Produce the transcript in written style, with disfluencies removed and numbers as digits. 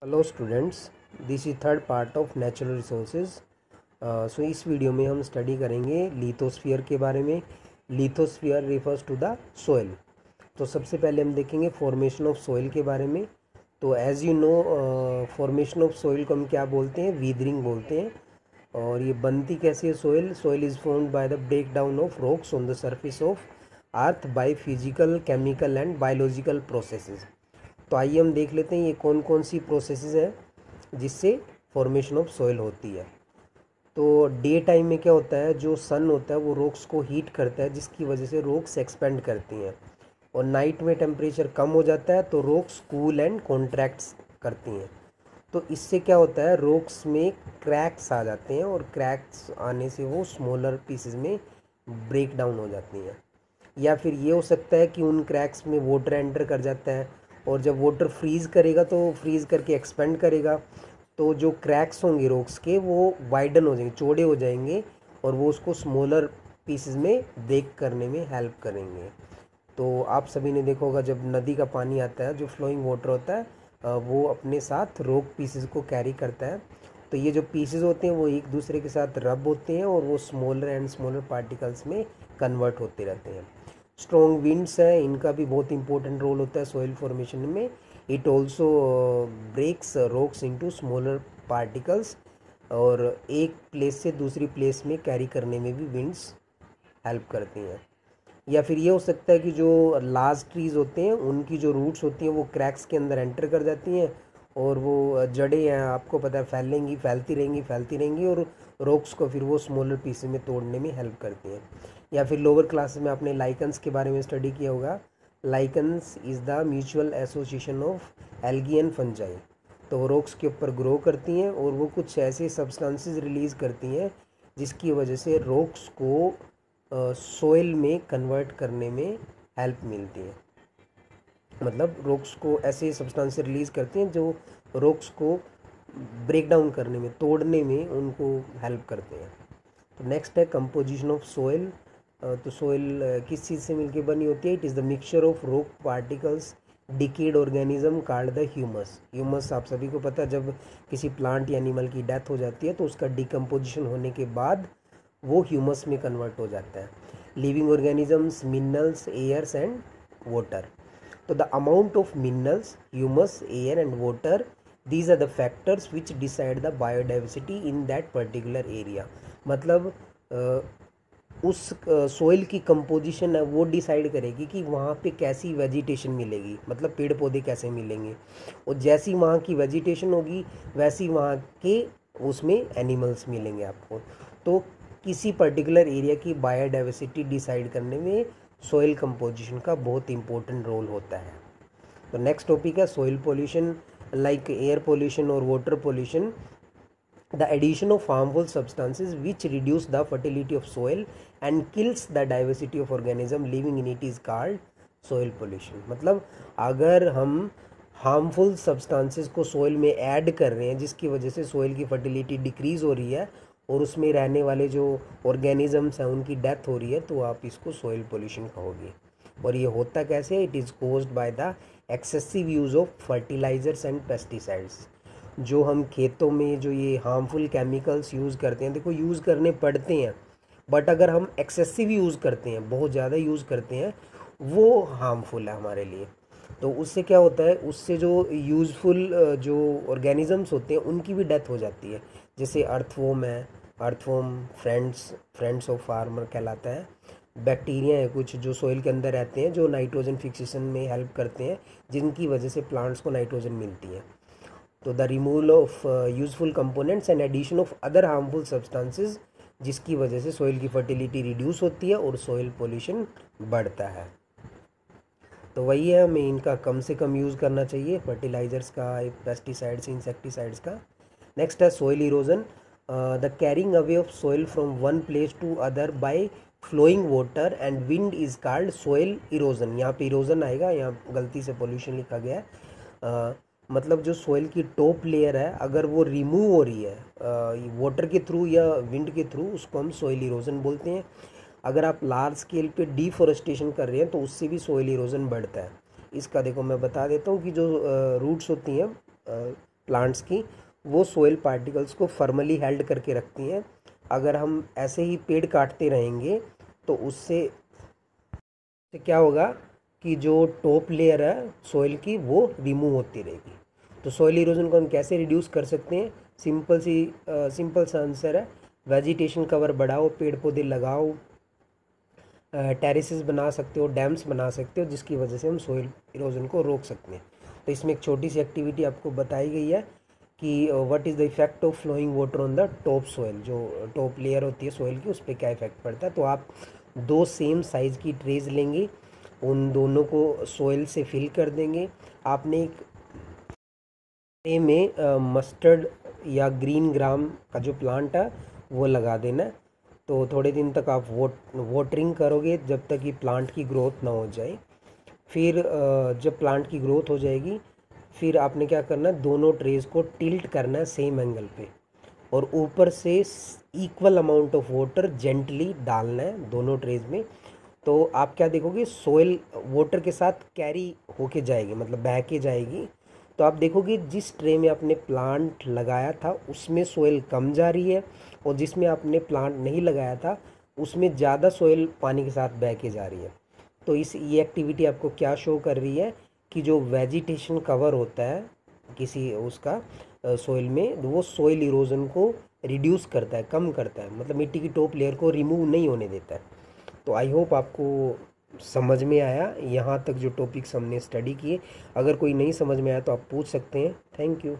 Hello students, this is third part of natural resources. So इस video में हम study करेंगे लिथोस्फीयर के बारे में। Lithosphere refers to the soil. तो सबसे पहले हम देखेंगे फॉर्मेशन ऑफ सोइल के बारे में। तो as you know, formation of soil को हम क्या बोलते हैं? वीदरिंग बोलते हैं। और ये बनती कैसे है soil? Soil is formed by the break down of rocks on the surface of earth by physical, chemical and biological processes. तो आइए हम देख लेते हैं ये कौन कौन सी प्रोसेसेस हैं जिससे फॉर्मेशन ऑफ सॉइल होती है। तो डे टाइम में क्या होता है, जो सन होता है वो रॉक्स को हीट करता है, जिसकी वजह से रॉक्स एक्सपेंड करती हैं। और नाइट में टेम्परेचर कम हो जाता है तो रॉक्स कूल एंड कॉन्ट्रैक्ट्स करती हैं। तो इससे क्या होता है, रॉक्स में क्रैक्स आ जाते हैं और क्रैक्स आने से वो स्मॉलर पीसेस में ब्रेक डाउन हो जाती हैं। या फिर ये हो सकता है कि उन क्रैक्स में वाटर एंटर कर जाता है, और जब वाटर फ्रीज़ करेगा तो फ्रीज़ करके एक्सपेंड करेगा, तो जो क्रैक्स होंगे रॉक्स के वो वाइडन हो जाएंगे, चौड़े हो जाएंगे, और वो उसको स्मॉलर पीसेस में ब्रेक करने में हेल्प करेंगे। तो आप सभी ने देखा होगा, जब नदी का पानी आता है, जो फ्लोइंग वाटर होता है, वो अपने साथ रॉक पीसेस को कैरी करता है। तो ये जो पीसेस होते हैं वो एक दूसरे के साथ रब होते हैं और वो स्मॉलर एंड स्मॉलर पार्टिकल्स में कन्वर्ट होते रहते हैं। स्ट्रॉन्ग विंड्स है, इनका भी बहुत इंपॉर्टेंट रोल होता है सॉइल फॉर्मेशन में। It also breaks rocks into smaller particles, और एक प्लेस से दूसरी प्लेस में कैरी करने में भी विंड्स हेल्प करती हैं। या फिर ये हो सकता है कि जो लार्ज ट्रीज़ होते हैं उनकी जो रूट्स होती हैं वो क्रैक्स के अंदर एंटर कर जाती हैं, और वो जड़ें हैं, आपको पता है, फैलेंगी, फैलती रहेंगी, फैलती रहेंगी, और रॉक्स को फिर वो स्मॉलर पीसेस में तोड़ने में हेल्प करती हैं। या फिर लोअर क्लासेस में आपने लाइकन्स के बारे में स्टडी किया होगा। Lichens is the mutual association of algae and fungi. तो वो रॉक्स के ऊपर ग्रो करती हैं और वो कुछ ऐसे सब्सटेंसेस रिलीज़ करती हैं जिसकी वजह से रॉक्स को सोइल में कन्वर्ट करने में हेल्प मिलती है। मतलब रॉक्स को ऐसे सब्सटेंस रिलीज़ करते हैं जो रॉक्स को ब्रेक डाउन करने में, तोड़ने में उनको हेल्प करते हैं। तो नेक्स्ट है कंपोजिशन ऑफ सोइल। तो सोइल किस चीज़ से मिलकर बनी होती है? It is the mixture of rock particles, decade organism called the humus. Humus आप सभी को पता है, जब किसी प्लांट या एनिमल की डेथ हो जाती है तो उसका डिकम्पोजिशन होने के बाद वो ह्यूमस में कन्वर्ट हो जाता है। Living organisms, minerals, airs and water. तो the amount of minerals, humus, air and water, these are the factors which decide the biodiversity in that particular area. मतलब उस सोइल की कंपोजिशन है वो डिसाइड करेगी कि वहाँ पे कैसी वेजिटेशन मिलेगी, मतलब पेड़ पौधे कैसे मिलेंगे, और जैसी वहाँ की वेजिटेशन होगी वैसी वहाँ के उसमें एनिमल्स मिलेंगे आपको। तो किसी पर्टिकुलर एरिया की बायोडाइवर्सिटी डिसाइड करने में सोइल कंपोजिशन का बहुत इंपॉर्टेंट रोल होता है। तो नेक्स्ट टॉपिक है soil pollution. Like air pollution और water pollution, the addition of harmful substances which reduce the fertility of soil and kills the diversity of organism living in it is called soil pollution। मतलब अगर हम harmful substances को soil में add कर रहे हैं जिसकी वजह से सोइल की फर्टिलिटी डिक्रीज़ हो रही है और उसमें रहने वाले जो ऑर्गेनिजम्स हैं उनकी डेथ हो रही है, तो आप इसको सोइल पोल्यूशन कहोगे। और ये होता कैसे? It is caused by the excessive use of fertilisers and pesticides. जो हम खेतों में जो ये हार्मफुल केमिकल्स यूज़ करते हैं, देखो यूज़ करने पड़ते हैं, बट अगर हम एक्सेसिव यूज़ करते हैं, बहुत ज़्यादा यूज़ करते हैं, वो हार्मफुल है हमारे लिए। तो उससे क्या होता है, उससे जो यूज़फुल जो ऑर्गेनिजम्स होते हैं उनकी भी डेथ हो जाती है। जैसे अर्थवॉर्म है, अर्थवॉर्म फ्रेंड्स ऑफ फार्मर कहलाता है। बैक्टीरिया है कुछ जो सोइल के अंदर रहते हैं, जो नाइट्रोजन फिक्सेशन में हेल्प करते हैं, जिनकी वजह से प्लांट्स को नाइट्रोजन मिलती है। तो the removal of useful components and addition of other harmful substances, जिसकी वजह से सोइल की फर्टिलिटी रिड्यूस होती है और सोइल पोल्यूशन बढ़ता है। तो वही है, हमें इनका कम से कम यूज़ करना चाहिए, फर्टिलाइजर्स का, पेस्टिसाइड्स, इंसेक्टिसाइड्स का। नेक्स्ट है soil erosion. The carrying away of soil from one place to other by flowing water and wind is called soil erosion. यहाँ पे इरोजन आएगा, यहाँ गलती से पोल्यूशन लिखा गया है। मतलब जो सोइल की टॉप लेयर है अगर वो रिमूव हो रही है वाटर के थ्रू या विंड के थ्रू, उसको हम सोइल इरोजन बोलते हैं। अगर आप लार्ज स्केल पे डिफॉरेस्टेशन कर रहे हैं तो उससे भी सोइल इरोजन बढ़ता है। इसका देखो मैं बता देता हूँ कि जो रूट्स होती हैं प्लांट्स की, वो सोइल पार्टिकल्स को फर्मली हेल्ड करके रखती हैं। अगर हम ऐसे ही पेड़ काटते रहेंगे तो उससे क्या होगा कि जो टॉप लेयर है सोइल की वो रिमूव होती रहेगी। तो सॉइल इरोजन को हम कैसे रिड्यूस कर सकते हैं? सिंपल सा आंसर है, वेजिटेशन कवर बढ़ाओ, पेड़ पौधे लगाओ, टेरेसेस बना सकते हो, डैम्स बना सकते हो, जिसकी वजह से हम सोइल इरोजन को रोक सकते हैं। तो इसमें एक छोटी सी एक्टिविटी आपको बताई गई है कि what is the effect of flowing water on the top soil, जो टॉप लेयर होती है सोइल की उस पर क्या इफेक्ट पड़ता है। तो आप दो सेम साइज़ की ट्रेज लेंगे, उन दोनों को सोइल से फिल कर देंगे। आपने एक ट्रे में मस्टर्ड या ग्रीन ग्राम का जो प्लांट है वो लगा देना है। तो थोड़े दिन तक आप वाटरिंग करोगे जब तक कि प्लांट की ग्रोथ ना हो जाए। फिर जब प्लांट की ग्रोथ हो जाएगी, फिर आपने क्या करना है, दोनों ट्रेज को टिल्ट करना है सेम एंगल पे, और ऊपर से equal amount of water gently डालना है दोनों ट्रेज में। तो आप क्या देखोगे, सोइल वाटर के साथ कैरी होके जाएगी, मतलब बह के जाएगी। तो आप देखोगे जिस ट्रे में आपने प्लांट लगाया था उसमें सोइल कम जा रही है, और जिसमें आपने प्लांट नहीं लगाया था उसमें ज़्यादा सोइल पानी के साथ बह के जा रही है। तो ये एक्टिविटी आपको क्या शो कर रही है कि जो वेजिटेशन कवर होता है किसी उसका सोइल में, वो सोइल इरोजन को रिड्यूस करता है, कम करता है, मतलब मिट्टी की टॉप लेयर को रिमूव नहीं होने देता है। तो आई होप आपको समझ में आया यहाँ तक जो टॉपिक्स हमने स्टडी किए। अगर कोई नहीं समझ में आया तो आप पूछ सकते हैं। Thank you.